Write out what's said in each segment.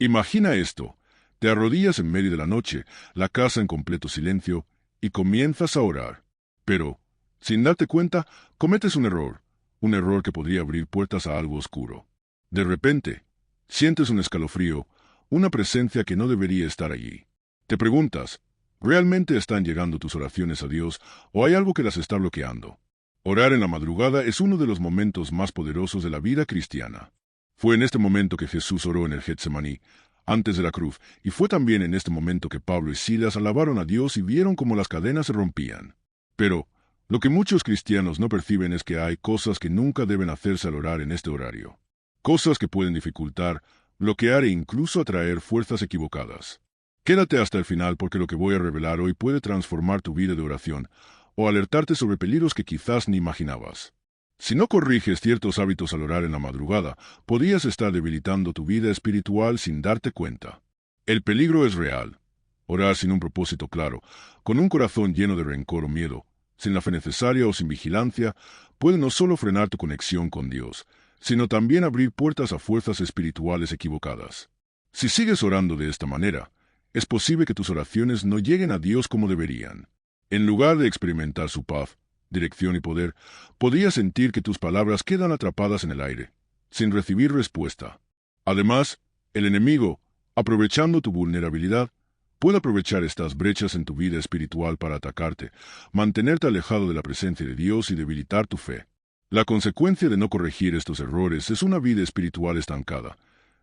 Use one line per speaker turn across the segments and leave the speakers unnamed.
Imagina esto. Te arrodillas en medio de la noche, la casa en completo silencio, y comienzas a orar. Pero, sin darte cuenta, cometes un error que podría abrir puertas a algo oscuro. De repente, sientes un escalofrío, una presencia que no debería estar allí. Te preguntas, ¿realmente están llegando tus oraciones a Dios o hay algo que las está bloqueando? Orar en la madrugada es uno de los momentos más poderosos de la vida cristiana. Fue en este momento que Jesús oró en el Getsemaní, antes de la cruz, y fue también en este momento que Pablo y Silas alabaron a Dios y vieron cómo las cadenas se rompían. Pero, lo que muchos cristianos no perciben es que hay cosas que nunca deben hacerse al orar en este horario. Cosas que pueden dificultar, bloquear e incluso atraer fuerzas equivocadas. Quédate hasta el final porque lo que voy a revelar hoy puede transformar tu vida de oración o alertarte sobre peligros que quizás ni imaginabas. Si no corriges ciertos hábitos al orar en la madrugada, podrías estar debilitando tu vida espiritual sin darte cuenta. El peligro es real. Orar sin un propósito claro, con un corazón lleno de rencor o miedo, sin la fe necesaria o sin vigilancia, puede no solo frenar tu conexión con Dios, sino también abrir puertas a fuerzas espirituales equivocadas. Si sigues orando de esta manera, es posible que tus oraciones no lleguen a Dios como deberían. En lugar de experimentar su paz, dirección y poder, podrías sentir que tus palabras quedan atrapadas en el aire, sin recibir respuesta. Además, el enemigo, aprovechando tu vulnerabilidad, puede aprovechar estas brechas en tu vida espiritual para atacarte, mantenerte alejado de la presencia de Dios y debilitar tu fe. La consecuencia de no corregir estos errores es una vida espiritual estancada,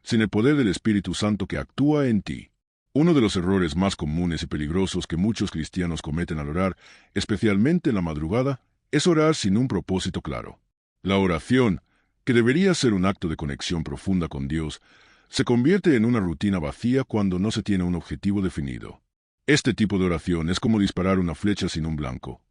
sin el poder del Espíritu Santo que actúa en ti. Uno de los errores más comunes y peligrosos que muchos cristianos cometen al orar, especialmente en la madrugada, es orar sin un propósito claro. La oración, que debería ser un acto de conexión profunda con Dios, se convierte en una rutina vacía cuando no se tiene un objetivo definido. Este tipo de oración es como disparar una flecha sin un blanco.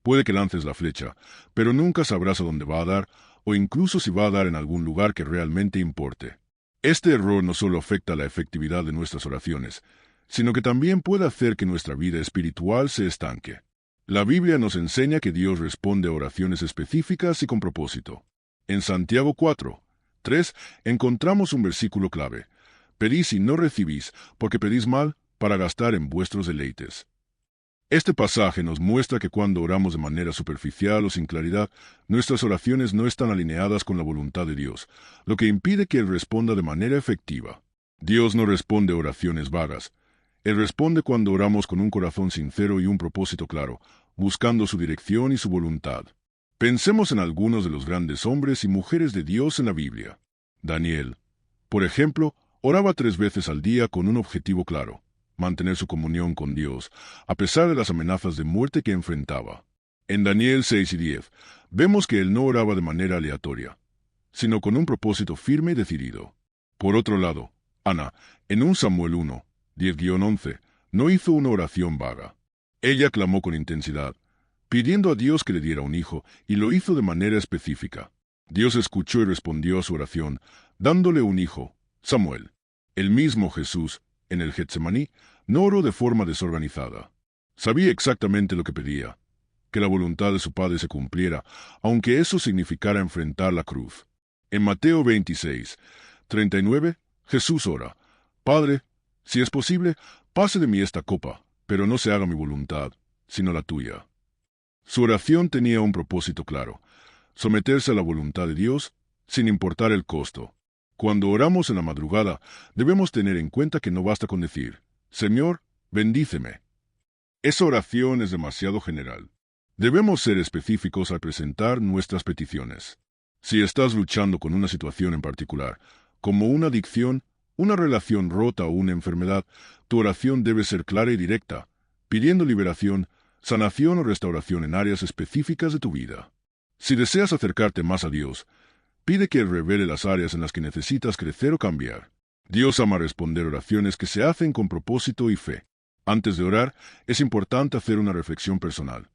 Puede que lances la flecha, pero nunca sabrás a dónde va a dar, o incluso si va a dar en algún lugar que realmente importe. Este error no solo afecta la efectividad de nuestras oraciones, sino que también puede hacer que nuestra vida espiritual se estanque. La Biblia nos enseña que Dios responde a oraciones específicas y con propósito. En Santiago 4:3 encontramos un versículo clave. Pedís y no recibís, porque pedís mal, para gastar en vuestros deleites. Este pasaje nos muestra que cuando oramos de manera superficial o sin claridad, nuestras oraciones no están alineadas con la voluntad de Dios, lo que impide que Él responda de manera efectiva. Dios no responde a oraciones vagas. Él responde cuando oramos con un corazón sincero y un propósito claro, buscando su dirección y su voluntad. Pensemos en algunos de los grandes hombres y mujeres de Dios en la Biblia. Daniel, por ejemplo, oraba 3 veces al día con un objetivo claro: mantener su comunión con Dios, a pesar de las amenazas de muerte que enfrentaba. En Daniel 6:10, vemos que él no oraba de manera aleatoria, sino con un propósito firme y decidido. Por otro lado, Ana, en 1 Samuel 1:10-11, no hizo una oración vaga. Ella clamó con intensidad, pidiendo a Dios que le diera un hijo, y lo hizo de manera específica. Dios escuchó y respondió a su oración, dándole un hijo, Samuel. El mismo Jesús, en el Getsemaní, no oró de forma desorganizada. Sabía exactamente lo que pedía: que la voluntad de su Padre se cumpliera, aunque eso significara enfrentar la cruz. En Mateo 26:39, Jesús ora: Padre, si es posible, pase de mí esta copa, pero no se haga mi voluntad, sino la tuya. Su oración tenía un propósito claro: someterse a la voluntad de Dios, sin importar el costo. Cuando oramos en la madrugada, debemos tener en cuenta que no basta con decir: Señor, bendíceme. Esa oración es demasiado general. Debemos ser específicos al presentar nuestras peticiones. Si estás luchando con una situación en particular, como una adicción, una relación rota o una enfermedad, tu oración debe ser clara y directa, pidiendo liberación, sanación o restauración en áreas específicas de tu vida. Si deseas acercarte más a Dios, pide que Él revele las áreas en las que necesitas crecer o cambiar. Dios ama responder oraciones que se hacen con propósito y fe. Antes de orar, es importante hacer una reflexión personal.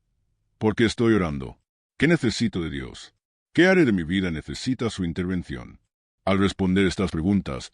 ¿Por qué estoy orando? ¿Qué necesito de Dios? ¿Qué área de mi vida necesita su intervención? Al responder estas preguntas,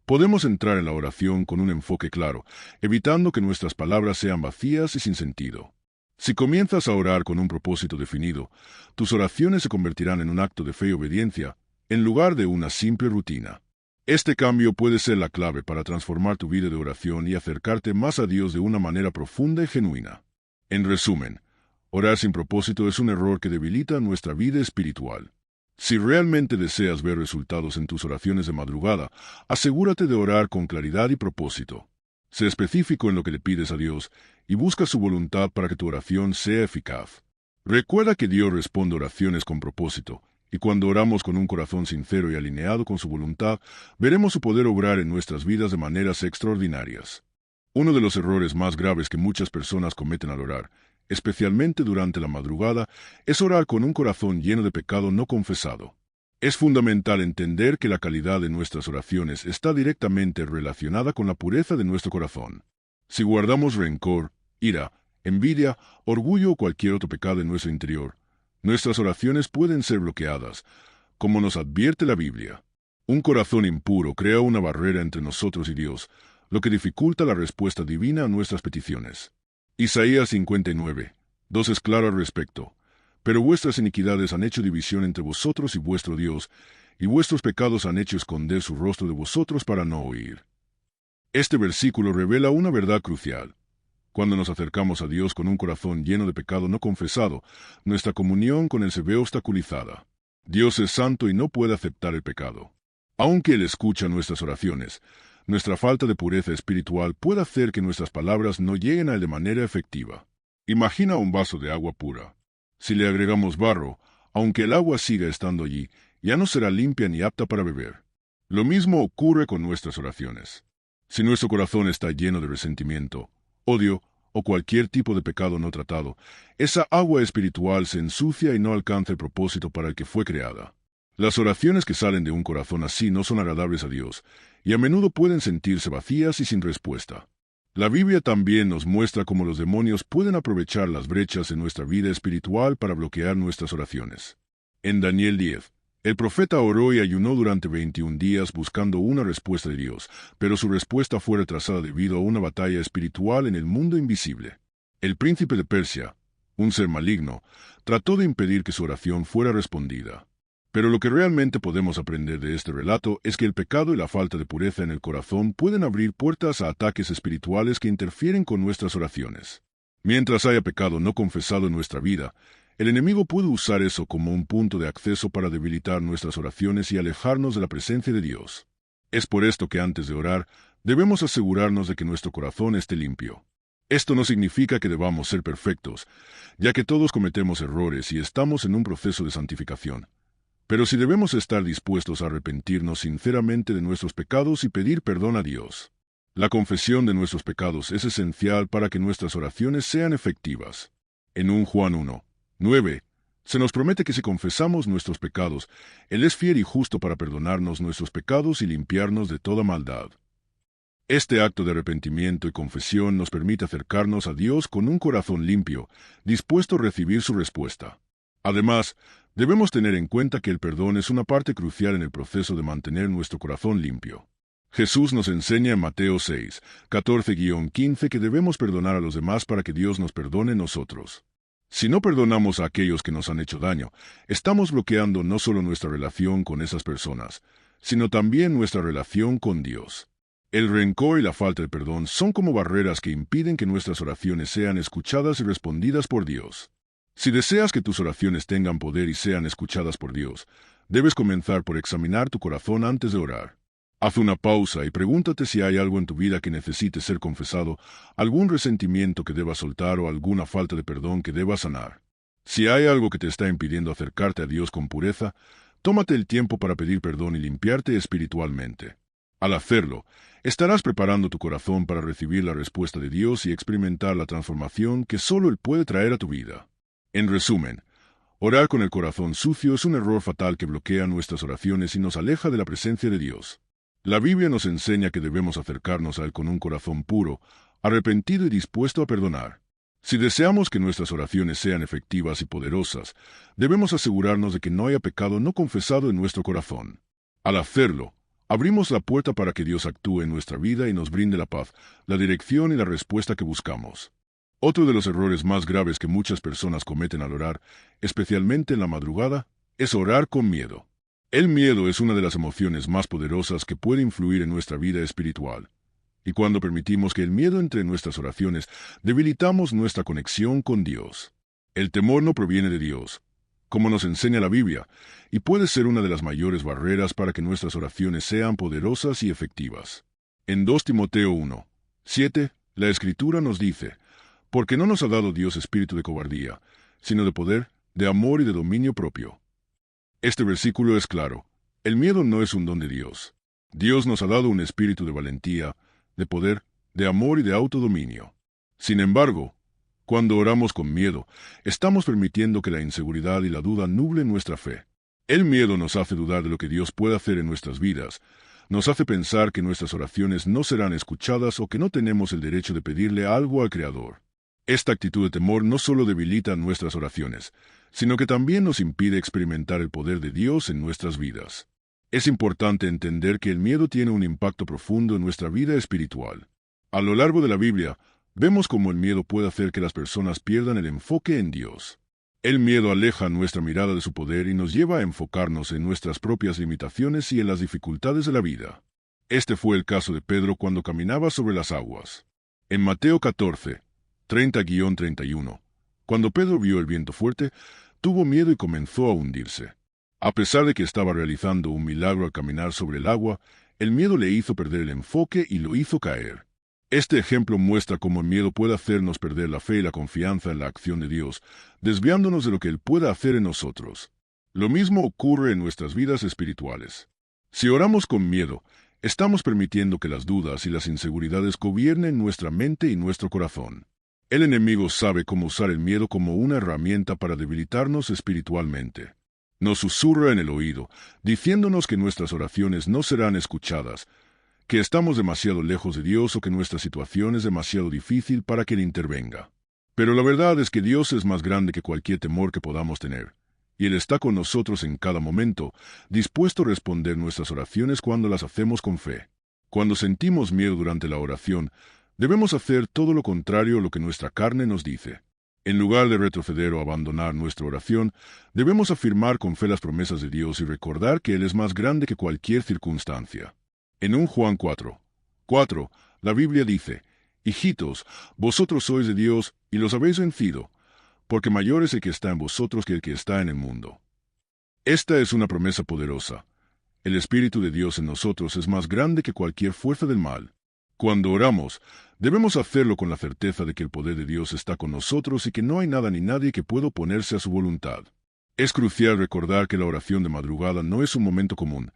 podemos entrar en la oración con un enfoque claro, evitando que nuestras palabras sean vacías y sin sentido. Si comienzas a orar con un propósito definido, tus oraciones se convertirán en un acto de fe y obediencia, en lugar de una simple rutina. Este cambio puede ser la clave para transformar tu vida de oración y acercarte más a Dios de una manera profunda y genuina. En resumen, orar sin propósito es un error que debilita nuestra vida espiritual. Si realmente deseas ver resultados en tus oraciones de madrugada, asegúrate de orar con claridad y propósito. Sé específico en lo que le pides a Dios y busca su voluntad para que tu oración sea eficaz. Recuerda que Dios responde oraciones con propósito, y cuando oramos con un corazón sincero y alineado con su voluntad, veremos su poder obrar en nuestras vidas de maneras extraordinarias. Uno de los errores más graves que muchas personas cometen al orar, especialmente durante la madrugada, es orar con un corazón lleno de pecado no confesado. Es fundamental entender que la calidad de nuestras oraciones está directamente relacionada con la pureza de nuestro corazón. Si guardamos rencor, ira, envidia, orgullo o cualquier otro pecado en nuestro interior, nuestras oraciones pueden ser bloqueadas, como nos advierte la Biblia. Un corazón impuro crea una barrera entre nosotros y Dios, lo que dificulta la respuesta divina a nuestras peticiones. Isaías 59:2 es claro al respecto. Pero vuestras iniquidades han hecho división entre vosotros y vuestro Dios, y vuestros pecados han hecho esconder su rostro de vosotros para no oír. Este versículo revela una verdad crucial. Cuando nos acercamos a Dios con un corazón lleno de pecado no confesado, nuestra comunión con Él se ve obstaculizada. Dios es santo y no puede aceptar el pecado. Aunque Él escucha nuestras oraciones, nuestra falta de pureza espiritual puede hacer que nuestras palabras no lleguen a Él de manera efectiva. Imagina un vaso de agua pura. Si le agregamos barro, aunque el agua siga estando allí, ya no será limpia ni apta para beber. Lo mismo ocurre con nuestras oraciones. Si nuestro corazón está lleno de resentimiento, odio o cualquier tipo de pecado no tratado, esa agua espiritual se ensucia y no alcanza el propósito para el que fue creada. Las oraciones que salen de un corazón así no son agradables a Dios, y a menudo pueden sentirse vacías y sin respuesta. La Biblia también nos muestra cómo los demonios pueden aprovechar las brechas en nuestra vida espiritual para bloquear nuestras oraciones. En Daniel 10, el profeta oró y ayunó durante 21 días buscando una respuesta de Dios, pero su respuesta fue retrasada debido a una batalla espiritual en el mundo invisible. El príncipe de Persia, un ser maligno, trató de impedir que su oración fuera respondida. Pero lo que realmente podemos aprender de este relato es que el pecado y la falta de pureza en el corazón pueden abrir puertas a ataques espirituales que interfieren con nuestras oraciones. Mientras haya pecado no confesado en nuestra vida, el enemigo puede usar eso como un punto de acceso para debilitar nuestras oraciones y alejarnos de la presencia de Dios. Es por esto que antes de orar, debemos asegurarnos de que nuestro corazón esté limpio. Esto no significa que debamos ser perfectos, ya que todos cometemos errores y estamos en un proceso de santificación. Pero sí debemos estar dispuestos a arrepentirnos sinceramente de nuestros pecados y pedir perdón a Dios. La confesión de nuestros pecados es esencial para que nuestras oraciones sean efectivas. En 1 Juan 1:9, se nos promete que si confesamos nuestros pecados, Él es fiel y justo para perdonarnos nuestros pecados y limpiarnos de toda maldad. Este acto de arrepentimiento y confesión nos permite acercarnos a Dios con un corazón limpio, dispuesto a recibir su respuesta. Además, debemos tener en cuenta que el perdón es una parte crucial en el proceso de mantener nuestro corazón limpio. Jesús nos enseña en Mateo 6, 14-15 que debemos perdonar a los demás para que Dios nos perdone nosotros. Si no perdonamos a aquellos que nos han hecho daño, estamos bloqueando no solo nuestra relación con esas personas, sino también nuestra relación con Dios. El rencor y la falta de perdón son como barreras que impiden que nuestras oraciones sean escuchadas y respondidas por Dios. Si deseas que tus oraciones tengan poder y sean escuchadas por Dios, debes comenzar por examinar tu corazón antes de orar. Haz una pausa y pregúntate si hay algo en tu vida que necesite ser confesado, algún resentimiento que debas soltar o alguna falta de perdón que debas sanar. Si hay algo que te está impidiendo acercarte a Dios con pureza, tómate el tiempo para pedir perdón y limpiarte espiritualmente. Al hacerlo, estarás preparando tu corazón para recibir la respuesta de Dios y experimentar la transformación que solo Él puede traer a tu vida. En resumen, orar con el corazón sucio es un error fatal que bloquea nuestras oraciones y nos aleja de la presencia de Dios. La Biblia nos enseña que debemos acercarnos a Él con un corazón puro, arrepentido y dispuesto a perdonar. Si deseamos que nuestras oraciones sean efectivas y poderosas, debemos asegurarnos de que no haya pecado no confesado en nuestro corazón. Al hacerlo, abrimos la puerta para que Dios actúe en nuestra vida y nos brinde la paz, la dirección y la respuesta que buscamos. Otro de los errores más graves que muchas personas cometen al orar, especialmente en la madrugada, es orar con miedo. El miedo es una de las emociones más poderosas que puede influir en nuestra vida espiritual. Y cuando permitimos que el miedo entre en nuestras oraciones, debilitamos nuestra conexión con Dios. El temor no proviene de Dios, como nos enseña la Biblia, y puede ser una de las mayores barreras para que nuestras oraciones sean poderosas y efectivas. En 2 Timoteo 1:7, la Escritura nos dice, «Porque no nos ha dado Dios espíritu de cobardía, sino de poder, de amor y de dominio propio». Este versículo es claro. El miedo no es un don de Dios. Dios nos ha dado un espíritu de valentía, de poder, de amor y de autodominio. Sin embargo, cuando oramos con miedo, estamos permitiendo que la inseguridad y la duda nublen nuestra fe. El miedo nos hace dudar de lo que Dios puede hacer en nuestras vidas, nos hace pensar que nuestras oraciones no serán escuchadas o que no tenemos el derecho de pedirle algo al Creador. Esta actitud de temor no solo debilita nuestras oraciones, sino que también nos impide experimentar el poder de Dios en nuestras vidas. Es importante entender que el miedo tiene un impacto profundo en nuestra vida espiritual. A lo largo de la Biblia, vemos cómo el miedo puede hacer que las personas pierdan el enfoque en Dios. El miedo aleja nuestra mirada de su poder y nos lleva a enfocarnos en nuestras propias limitaciones y en las dificultades de la vida. Este fue el caso de Pedro cuando caminaba sobre las aguas. En Mateo 14:30-31, cuando Pedro vio el viento fuerte, tuvo miedo y comenzó a hundirse. A pesar de que estaba realizando un milagro al caminar sobre el agua, el miedo le hizo perder el enfoque y lo hizo caer. Este ejemplo muestra cómo el miedo puede hacernos perder la fe y la confianza en la acción de Dios, desviándonos de lo que Él puede hacer en nosotros. Lo mismo ocurre en nuestras vidas espirituales. Si oramos con miedo, estamos permitiendo que las dudas y las inseguridades gobiernen nuestra mente y nuestro corazón. El enemigo sabe cómo usar el miedo como una herramienta para debilitarnos espiritualmente. Nos susurra en el oído, diciéndonos que nuestras oraciones no serán escuchadas, que estamos demasiado lejos de Dios o que nuestra situación es demasiado difícil para que Él intervenga. Pero la verdad es que Dios es más grande que cualquier temor que podamos tener, y Él está con nosotros en cada momento, dispuesto a responder nuestras oraciones cuando las hacemos con fe. Cuando sentimos miedo durante la oración, debemos hacer todo lo contrario a lo que nuestra carne nos dice. En lugar de retroceder o abandonar nuestra oración, debemos afirmar con fe las promesas de Dios y recordar que Él es más grande que cualquier circunstancia. En 1 Juan 4:4, la Biblia dice, «Hijitos, vosotros sois de Dios y los habéis vencido, porque mayor es el que está en vosotros que el que está en el mundo». Esta es una promesa poderosa. El Espíritu de Dios en nosotros es más grande que cualquier fuerza del mal. Cuando oramos, debemos hacerlo con la certeza de que el poder de Dios está con nosotros y que no hay nada ni nadie que pueda oponerse a su voluntad. Es crucial recordar que la oración de madrugada no es un momento común,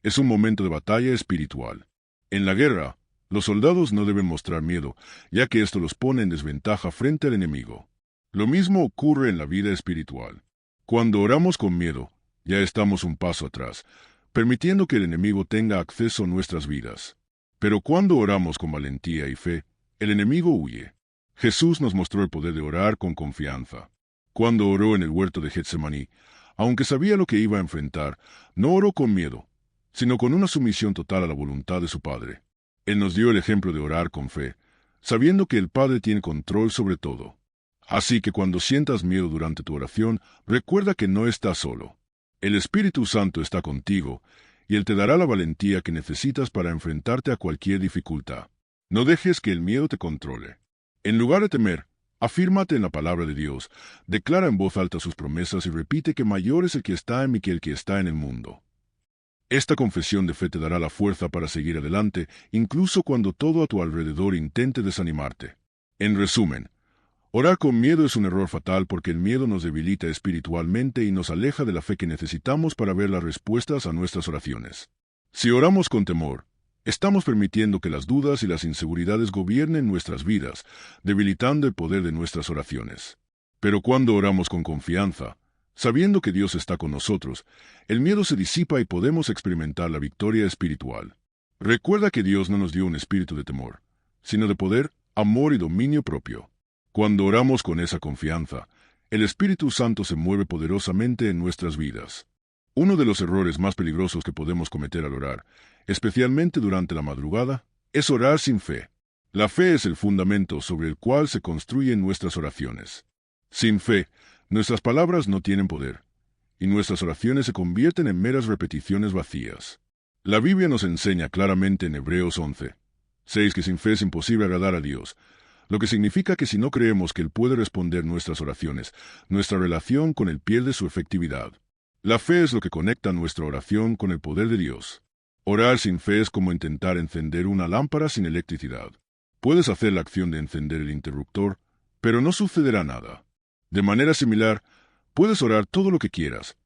es un momento de batalla espiritual. En la guerra, los soldados no deben mostrar miedo, ya que esto los pone en desventaja frente al enemigo. Lo mismo ocurre en la vida espiritual. Cuando oramos con miedo, ya estamos un paso atrás, permitiendo que el enemigo tenga acceso a nuestras vidas. Pero cuando oramos con valentía y fe, el enemigo huye. Jesús nos mostró el poder de orar con confianza. Cuando oró en el huerto de Getsemaní, aunque sabía lo que iba a enfrentar, no oró con miedo, sino con una sumisión total a la voluntad de su Padre. Él nos dio el ejemplo de orar con fe, sabiendo que el Padre tiene control sobre todo. Así que cuando sientas miedo durante tu oración, recuerda que no estás solo. El Espíritu Santo está contigo, y Él te dará la valentía que necesitas para enfrentarte a cualquier dificultad. No dejes que el miedo te controle. En lugar de temer, afírmate en la palabra de Dios, declara en voz alta sus promesas y repite que mayor es el que está en mí que el que está en el mundo. Esta confesión de fe te dará la fuerza para seguir adelante, incluso cuando todo a tu alrededor intente desanimarte. En resumen, orar con miedo es un error fatal porque el miedo nos debilita espiritualmente y nos aleja de la fe que necesitamos para ver las respuestas a nuestras oraciones. Si oramos con temor, estamos permitiendo que las dudas y las inseguridades gobiernen nuestras vidas, debilitando el poder de nuestras oraciones. Pero cuando oramos con confianza, sabiendo que Dios está con nosotros, el miedo se disipa y podemos experimentar la victoria espiritual. Recuerda que Dios no nos dio un espíritu de temor, sino de poder, amor y dominio propio. Cuando oramos con esa confianza, el Espíritu Santo se mueve poderosamente en nuestras vidas. Uno de los errores más peligrosos que podemos cometer al orar, especialmente durante la madrugada, es orar sin fe. La fe es el fundamento sobre el cual se construyen nuestras oraciones. Sin fe, nuestras palabras no tienen poder, y nuestras oraciones se convierten en meras repeticiones vacías. La Biblia nos enseña claramente en Hebreos 11:6 que sin fe es imposible agradar a Dios, lo que significa que si no creemos que Él puede responder nuestras oraciones, nuestra relación con Él pierde su efectividad. La fe es lo que conecta nuestra oración con el poder de Dios. Orar sin fe es como intentar encender una lámpara sin electricidad. Puedes hacer la acción de encender el interruptor, pero no sucederá nada. De manera similar, puedes orar todo lo que quieras,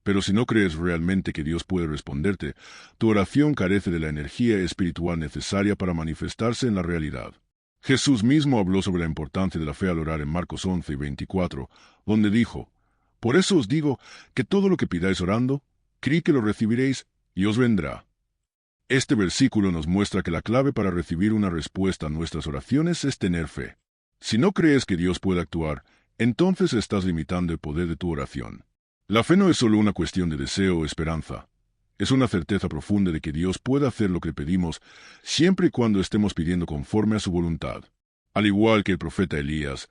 pero si no crees realmente que Dios puede responderte, tu oración carece de la energía espiritual necesaria para manifestarse en la realidad. Jesús mismo habló sobre la importancia de la fe al orar en Marcos 11:24, donde dijo: «Por eso os digo que todo lo que pidáis orando, creed que lo recibiréis y os vendrá». Este versículo nos muestra que la clave para recibir una respuesta a nuestras oraciones es tener fe. Si no crees que Dios puede actuar, entonces estás limitando el poder de tu oración. La fe no es solo una cuestión de deseo o esperanza. Es una certeza profunda de que Dios puede hacer lo que pedimos siempre y cuando estemos pidiendo conforme a su voluntad. Al igual que el profeta Elías,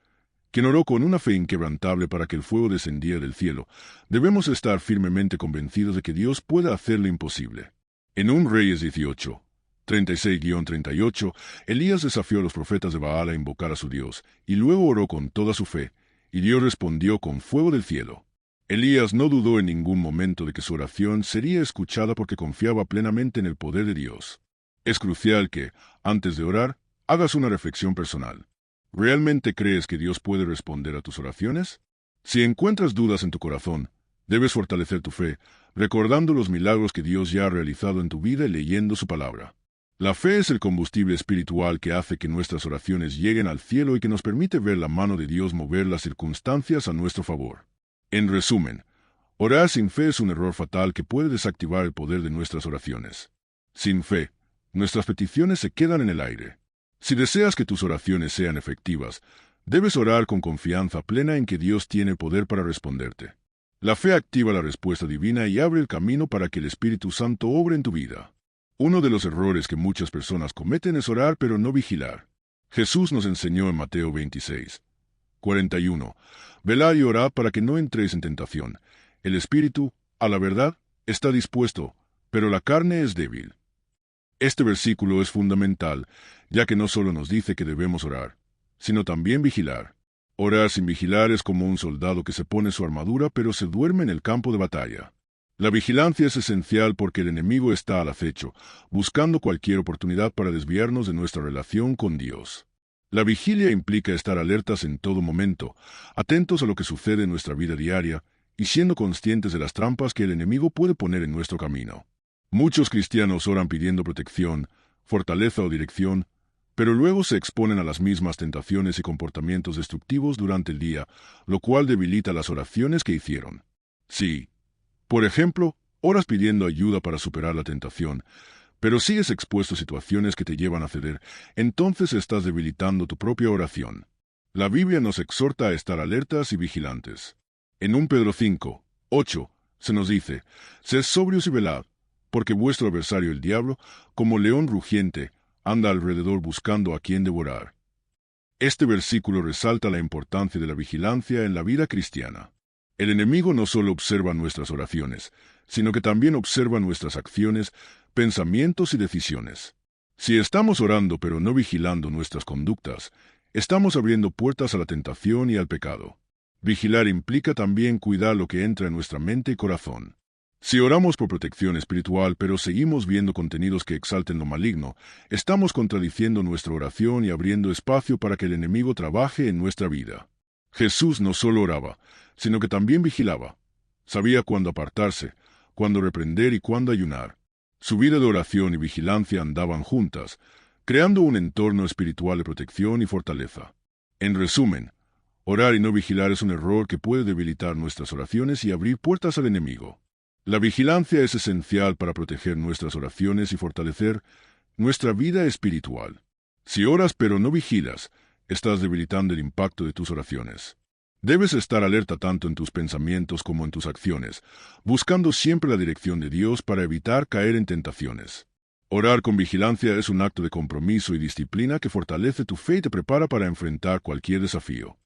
quien oró con una fe inquebrantable para que el fuego descendiera del cielo, debemos estar firmemente convencidos de que Dios puede hacer lo imposible. En 1 Reyes 18:36-38, Elías desafió a los profetas de Baal a invocar a su Dios, y luego oró con toda su fe, y Dios respondió con fuego del cielo. Elías no dudó en ningún momento de que su oración sería escuchada porque confiaba plenamente en el poder de Dios. Es crucial que, antes de orar, hagas una reflexión personal. ¿Realmente crees que Dios puede responder a tus oraciones? Si encuentras dudas en tu corazón, debes fortalecer tu fe, recordando los milagros que Dios ya ha realizado en tu vida y leyendo su palabra. La fe es el combustible espiritual que hace que nuestras oraciones lleguen al cielo y que nos permite ver la mano de Dios mover las circunstancias a nuestro favor. En resumen, orar sin fe es un error fatal que puede desactivar el poder de nuestras oraciones. Sin fe, nuestras peticiones se quedan en el aire. Si deseas que tus oraciones sean efectivas, debes orar con confianza plena en que Dios tiene el poder para responderte. La fe activa la respuesta divina y abre el camino para que el Espíritu Santo obre en tu vida. Uno de los errores que muchas personas cometen es orar pero no vigilar. Jesús nos enseñó en Mateo 26:41, «Velad y orad para que no entréis en tentación. El espíritu, a la verdad, está dispuesto, pero la carne es débil». Este versículo es fundamental, ya que no solo nos dice que debemos orar, sino también vigilar. Orar sin vigilar es como un soldado que se pone su armadura pero se duerme en el campo de batalla. La vigilancia es esencial porque el enemigo está al acecho, buscando cualquier oportunidad para desviarnos de nuestra relación con Dios. La vigilia implica estar alertas en todo momento, atentos a lo que sucede en nuestra vida diaria y siendo conscientes de las trampas que el enemigo puede poner en nuestro camino. Muchos cristianos oran pidiendo protección, fortaleza o dirección, pero luego se exponen a las mismas tentaciones y comportamientos destructivos durante el día, lo cual debilita las oraciones que hicieron. Sí, por ejemplo, oras pidiendo ayuda para superar la tentación, pero sigues expuesto a situaciones que te llevan a ceder, entonces estás debilitando tu propia oración. La Biblia nos exhorta a estar alertas y vigilantes. En 1 Pedro 5:8 se nos dice: «Sed sobrios y velad, porque vuestro adversario el diablo, como león rugiente, anda alrededor buscando a quien devorar». Este versículo resalta la importancia de la vigilancia en la vida cristiana. El enemigo no solo observa nuestras oraciones, sino que también observa nuestras acciones, pensamientos y decisiones. Si estamos orando pero no vigilando nuestras conductas, estamos abriendo puertas a la tentación y al pecado. Vigilar implica también cuidar lo que entra en nuestra mente y corazón. Si oramos por protección espiritual pero seguimos viendo contenidos que exalten lo maligno, estamos contradiciendo nuestra oración y abriendo espacio para que el enemigo trabaje en nuestra vida. Jesús no solo oraba, sino que también vigilaba. Sabía cuándo apartarse, cuándo reprender y cuándo ayunar. Su vida de oración y vigilancia andaban juntas, creando un entorno espiritual de protección y fortaleza. En resumen, orar y no vigilar es un error que puede debilitar nuestras oraciones y abrir puertas al enemigo. La vigilancia es esencial para proteger nuestras oraciones y fortalecer nuestra vida espiritual. Si oras pero no vigilas, estás debilitando el impacto de tus oraciones. Debes estar alerta tanto en tus pensamientos como en tus acciones, buscando siempre la dirección de Dios para evitar caer en tentaciones. Orar con vigilancia es un acto de compromiso y disciplina que fortalece tu fe y te prepara para enfrentar cualquier desafío.